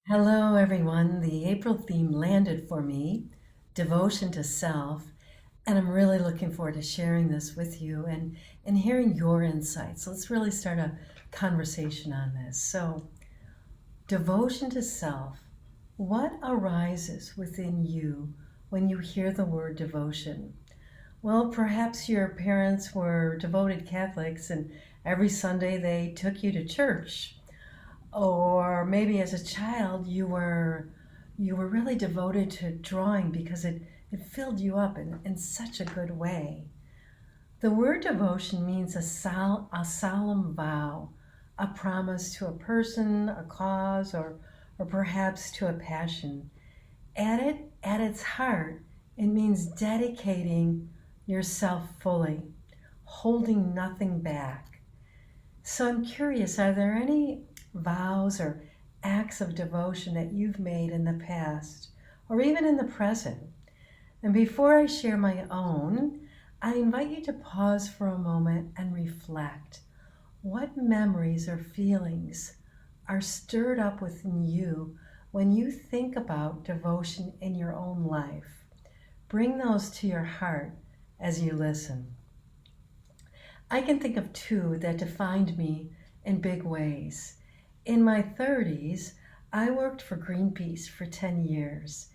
Hello, everyone. The April theme landed for me, devotion to self, and I'm really looking forward to sharing this with you and hearing your insights. Let's really start a conversation on this. So, devotion to self, what arises within you when you hear the word devotion? Well, perhaps your parents were devoted Catholics and every Sunday they took you to church. Or maybe as a child you were really devoted to drawing because it filled you up in such a good way. The word devotion means a solemn vow, a promise to a person, a cause, or perhaps to a passion. At its heart, it means dedicating yourself fully, holding nothing back. So I'm curious, are there any vows or acts of devotion that you've made in the past or even in the present? And before I share my own, I invite you to pause for a moment and reflect. What memories or feelings are stirred up within you when you think about devotion in your own life? Bring those to your heart as you listen. I can think of two that defined me in big ways. In my 30s, I worked for Greenpeace for 10 years.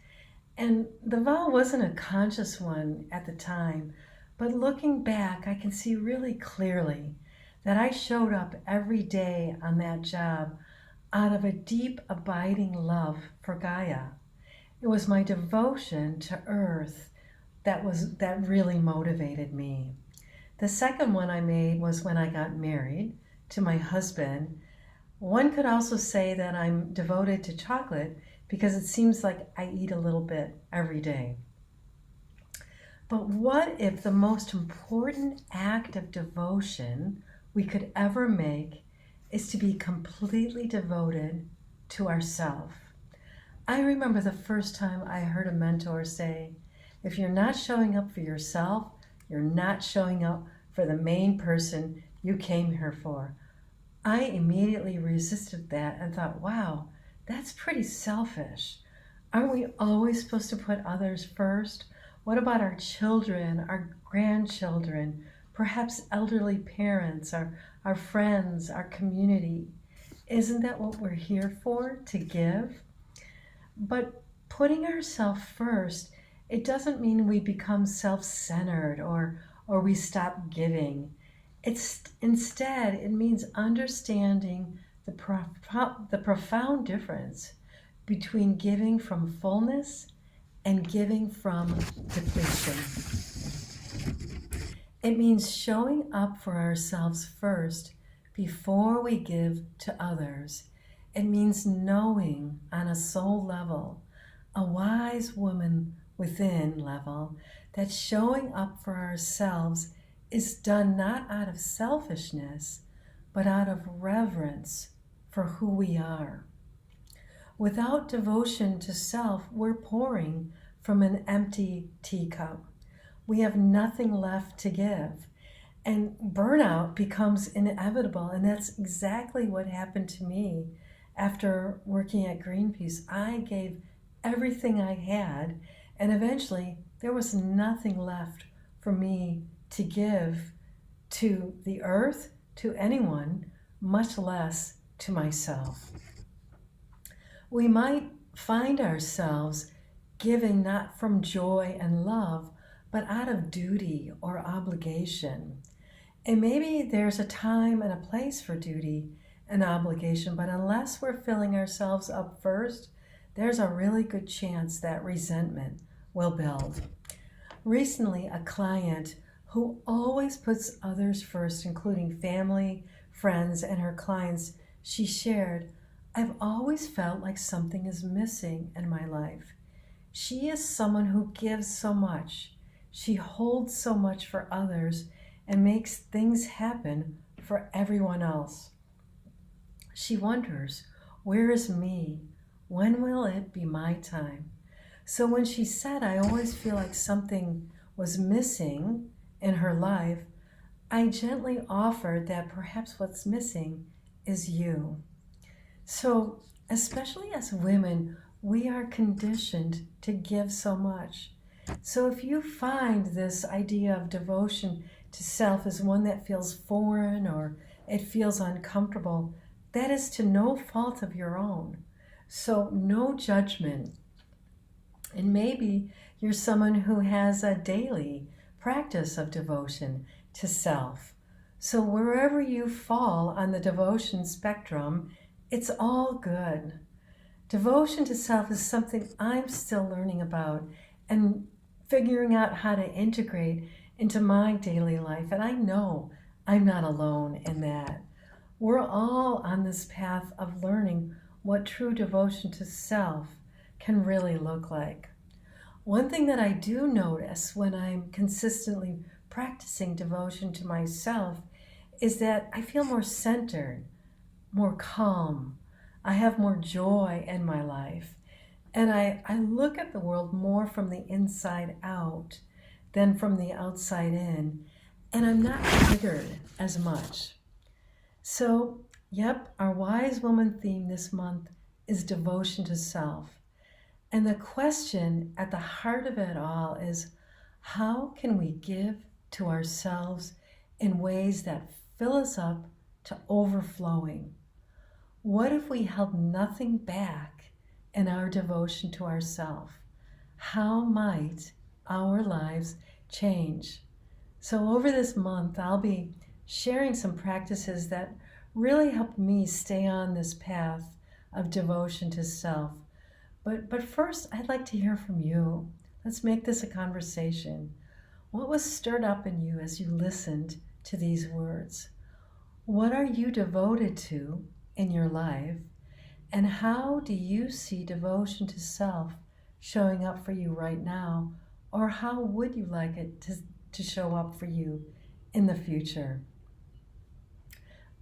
And the vow wasn't a conscious one at the time, but looking back, I can see really clearly that I showed up every day on that job out of a deep, abiding love for Gaia. It was my devotion to Earth that really motivated me. The second one I made was when I got married to my husband. One could also say that I'm devoted to chocolate because it seems like I eat a little bit every day. But what if the most important act of devotion we could ever make is to be completely devoted to ourselves? I remember the first time I heard a mentor say, if you're not showing up for yourself, you're not showing up for the main person you came here for. I immediately resisted that and thought, wow, that's pretty selfish. Aren't we always supposed to put others first? What about our children, our grandchildren, perhaps elderly parents, our friends, our community? Isn't that what we're here for, to give? But putting ourselves first, it doesn't mean we become self-centered or we stop giving. Instead, it means understanding the profound difference between giving from fullness and giving from depletion. It means showing up for ourselves first before we give to others. It means knowing on a soul level, a wise woman within level, that showing up for ourselves is done not out of selfishness, but out of reverence for who we are. Without devotion to self, we're pouring from an empty teacup. We have nothing left to give. And burnout becomes inevitable. And that's exactly what happened to me after working at Greenpeace. I gave everything I had, and eventually there was nothing left for me to give to the earth, to anyone, much less to myself. We might find ourselves giving not from joy and love, but out of duty or obligation. And maybe there's a time and a place for duty and obligation, but unless we're filling ourselves up first, there's a really good chance that resentment will build. Recently, a client who always puts others first, including family, friends, and her clients, she shared, I've always felt like something is missing in my life. She is someone who gives so much. She holds so much for others and makes things happen for everyone else. She wonders, where is me? When will it be my time? So when she said, I always feel like something was missing in her life, I gently offered that perhaps what's missing is you. So especially as women, we are conditioned to give so much. So if you find this idea of devotion to self as one that feels foreign or it feels uncomfortable, that is to no fault of your own. So no judgment. And maybe you're someone who has a daily practice of devotion to self. So wherever you fall on the devotion spectrum, it's all good. Devotion to self is something I'm still learning about and figuring out how to integrate into my daily life. And I know I'm not alone in that. We're all on this path of learning what true devotion to self can really look like. One thing that I do notice when I'm consistently practicing devotion to myself is that I feel more centered, more calm. I have more joy in my life. And I look at the world more from the inside out than from the outside in. And I'm not triggered as much. So, yep, our Wise Woman theme this month is devotion to self. And the question at the heart of it all is, how can we give to ourselves in ways that fill us up to overflowing? What if we held nothing back in our devotion to ourselves? How might our lives change? So over this month, I'll be sharing some practices that really helped me stay on this path of devotion to self. But first, I'd like to hear from you. Let's make this a conversation. What was stirred up in you as you listened to these words? What are you devoted to in your life? And how do you see devotion to self showing up for you right now? Or how would you like it to show up for you in the future?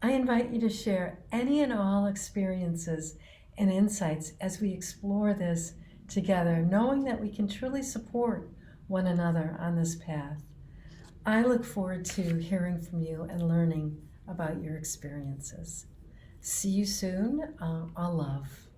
I invite you to share any and all experiences and insights as we explore this together, knowing that we can truly support one another on this path. I look forward to hearing from you and learning about your experiences. See you soon. All love.